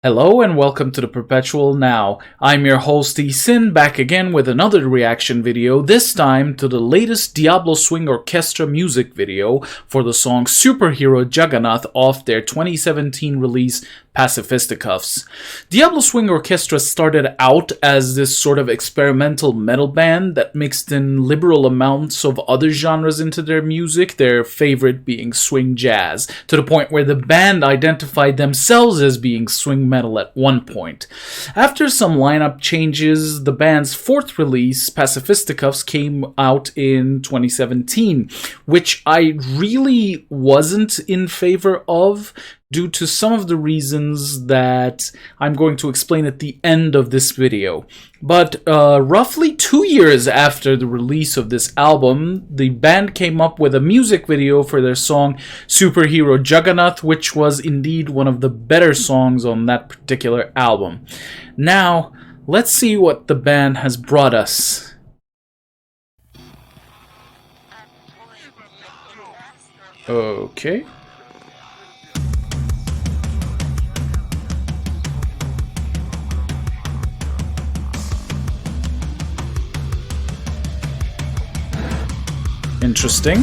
Hello and welcome to the Perpetual Now. I'm your host Sin, back again with another reaction video, this time to the latest Diablo Swing Orchestra music video for the song Superhero Jagganath off their 2017 release Pacifisticuffs. Diablo Swing Orchestra started out as this sort of experimental metal band that mixed in liberal amounts of other genres into their music, their favorite being swing jazz, to the point where the band identified themselves as being swing metal at one point. After some lineup changes, the band's fourth release, Pacifisticuffs, came out in 2017, which I really wasn't in favor of, due to some of the reasons that I'm going to explain at the end of this video. But roughly 2 years after the release of this album, the band came up with a music video for their song Superhero Jagganath, which was indeed one of the better songs on that particular album. Now, let's see what the band has brought us. Okay. Interesting.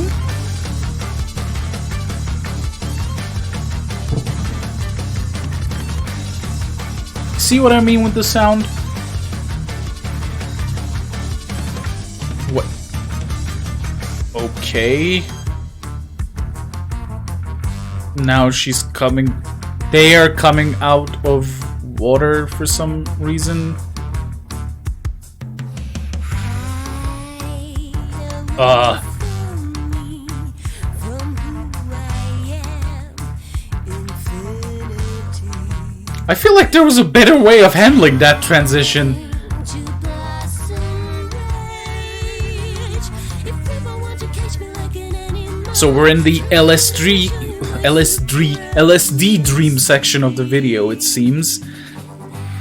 See what I mean with the sound? What? Okay. Now she's coming. They are coming out of water for some reason. I feel like there was a better way of handling that transition. So we're in the LSD dream section of the video, it seems.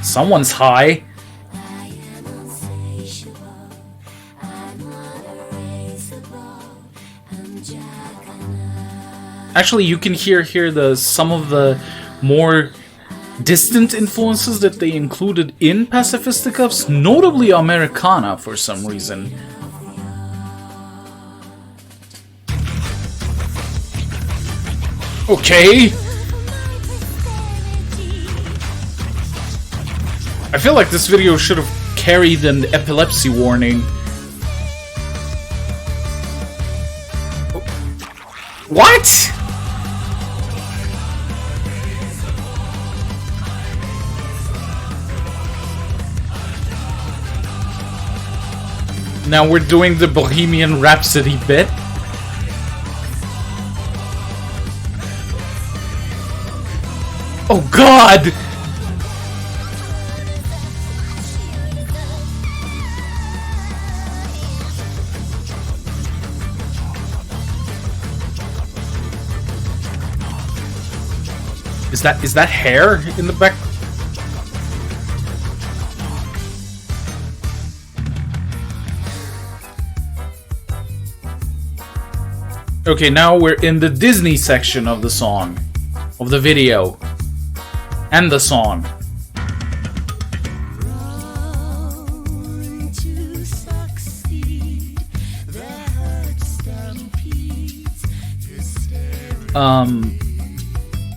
Someone's high. Actually, you can hear some of the more distant influences that they included in Pacifisticuffs, notably Americana for some reason. Okay. I feel like this video should have carried an epilepsy warning. What? Now we're doing the Bohemian Rhapsody bit. Oh God! Is that hair in the back? Okay, now we're in the Disney section of the song, of the video, and the song.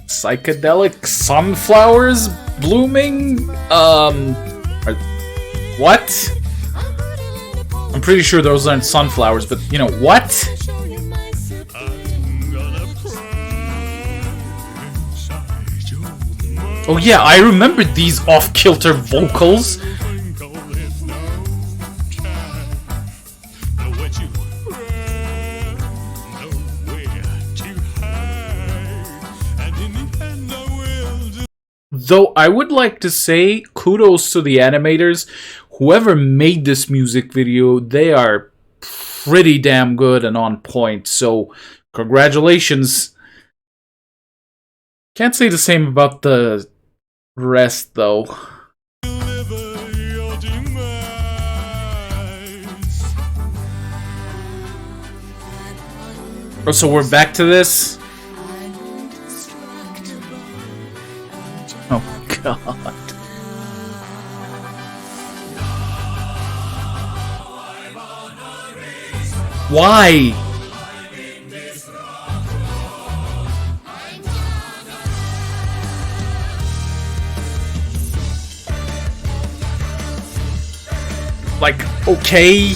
Psychedelic sunflowers blooming? What? I'm pretty sure those aren't sunflowers, but you know, what? Oh yeah, I remember these off-kilter vocals. Though I would like to say kudos to the animators. Whoever made this music video, they are pretty damn good and on point. So, congratulations. Can't say the same about the rest, though. Oh, so we're back to this? Oh, God. Why? Like, okay.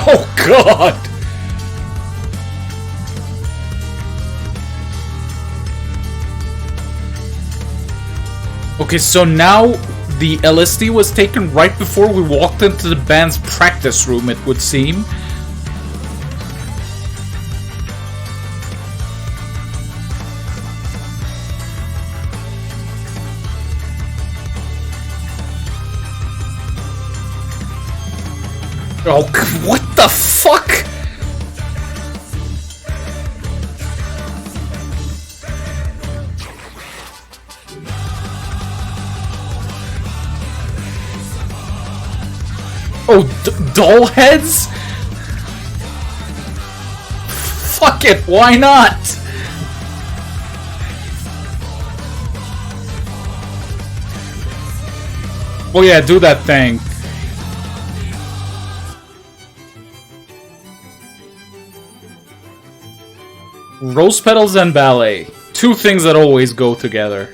Oh god. Okay, so now the LSD was taken right before we walked into the band's practice room, it would seem. Oh, what the fuck? Oh, doll heads? Fuck it, why not? Oh yeah, do that thing. Rose petals and ballet. Two things that always go together.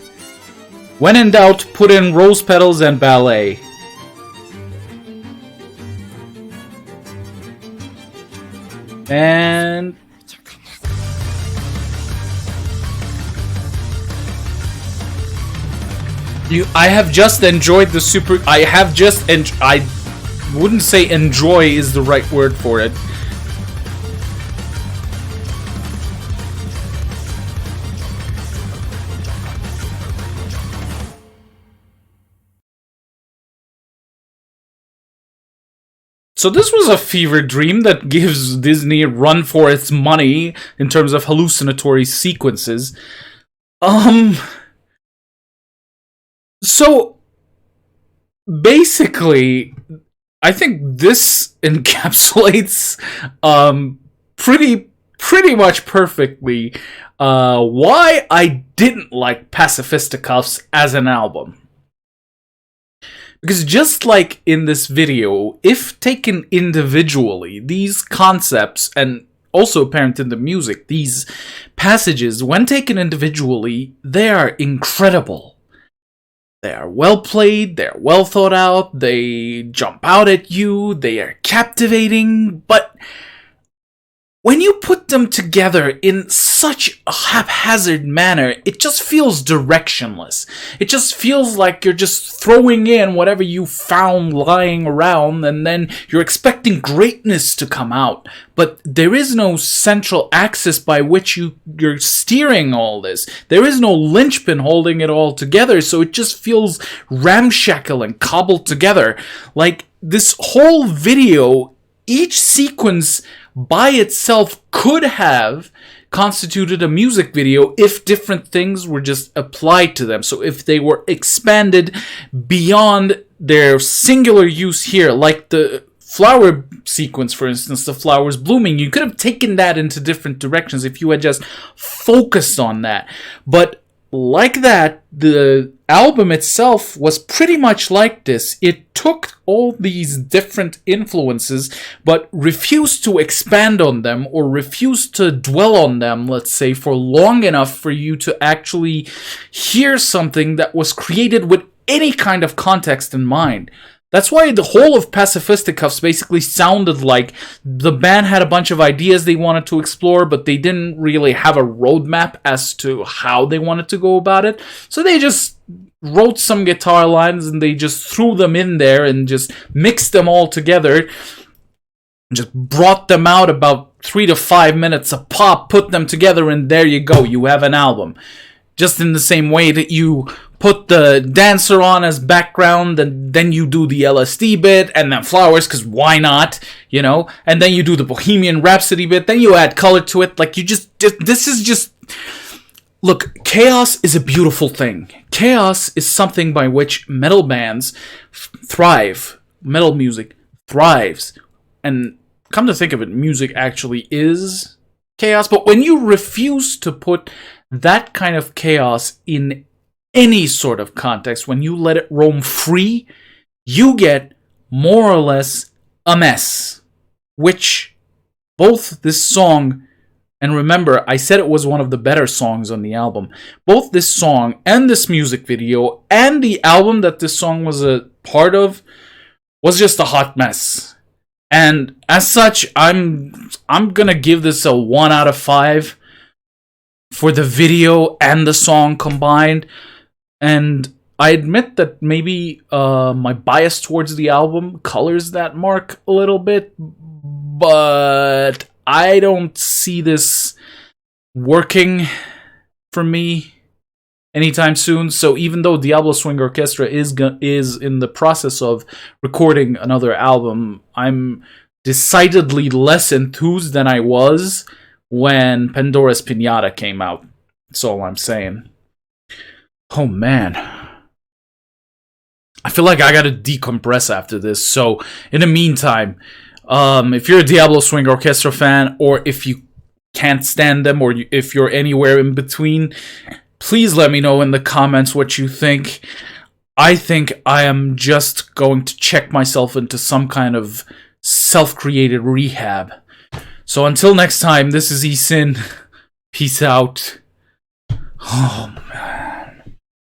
When in doubt, put in rose petals and ballet. And I have just enjoyed the super. I wouldn't say enjoy is the right word for it. So this was a fever dream that gives Disney a run for its money in terms of hallucinatory sequences. So basically, I think this encapsulates pretty much perfectly why I didn't like Pacifisticuffs as an album. Because just like in this video, if taken individually, these concepts, and also apparent in the music, these passages, when taken individually, they are incredible. They are well played, they're well thought out, they jump out at you, they are captivating, but when you put them together in such a haphazard manner, it just feels directionless. It just feels like you're just throwing in whatever you found lying around, and then you're expecting greatness to come out. But there is no central axis by which you're steering all this. There is no linchpin holding it all together, so it just feels ramshackle and cobbled together. Like, this whole video, each sequence by itself could have constituted a music video if different things were just applied to them. So if they were expanded beyond their singular use here, like the flower sequence, for instance, the flowers blooming, you could have taken that into different directions if you had just focused on that. But like that, the album itself was pretty much like this. It took all these different influences, but refused to expand on them or refused to dwell on them, let's say, for long enough for you to actually hear something that was created with any kind of context in mind. That's why the whole of Pacifisticuffs basically sounded like the band had a bunch of ideas they wanted to explore, but they didn't really have a roadmap as to how they wanted to go about it. So they just wrote some guitar lines and they just threw them in there and just mixed them all together. Just brought them out about 3 to 5 minutes a pop, put them together, and there you go, you have an album. Just in the same way that you put the dancer on as background, and then you do the LSD bit, and then flowers, because why not, you know? And then you do the Bohemian Rhapsody bit, then you add color to it. Like, this is just... Look, chaos is a beautiful thing. Chaos is something by which metal bands thrive. Metal music thrives. And come to think of it, music actually is chaos. But when you refuse to put that kind of chaos in any sort of context, when you let it roam free, you get more or less a mess. Which both this song, and remember, I said it was one of the better songs on the album. Both this song and this music video and the album that this song was a part of was just a hot mess. And as such, I'm gonna give this a 1 out of 5 for the video and the song combined. And I admit that maybe my bias towards the album colors that mark a little bit, but I don't see this working for me anytime soon. So even though Diablo Swing Orchestra is in the process of recording another album, I'm decidedly less enthused than I was when Pandora's Pinata came out. That's all I'm saying. Oh man. I feel like I gotta decompress after this. So in the meantime, if you're a Diablo Swing Orchestra fan, or if you can't stand them, or if you're anywhere in between, please let me know in the comments what you think. I think I am just going to check myself into some kind of self-created rehab. So until next time, this is Esin. Peace out. Oh man.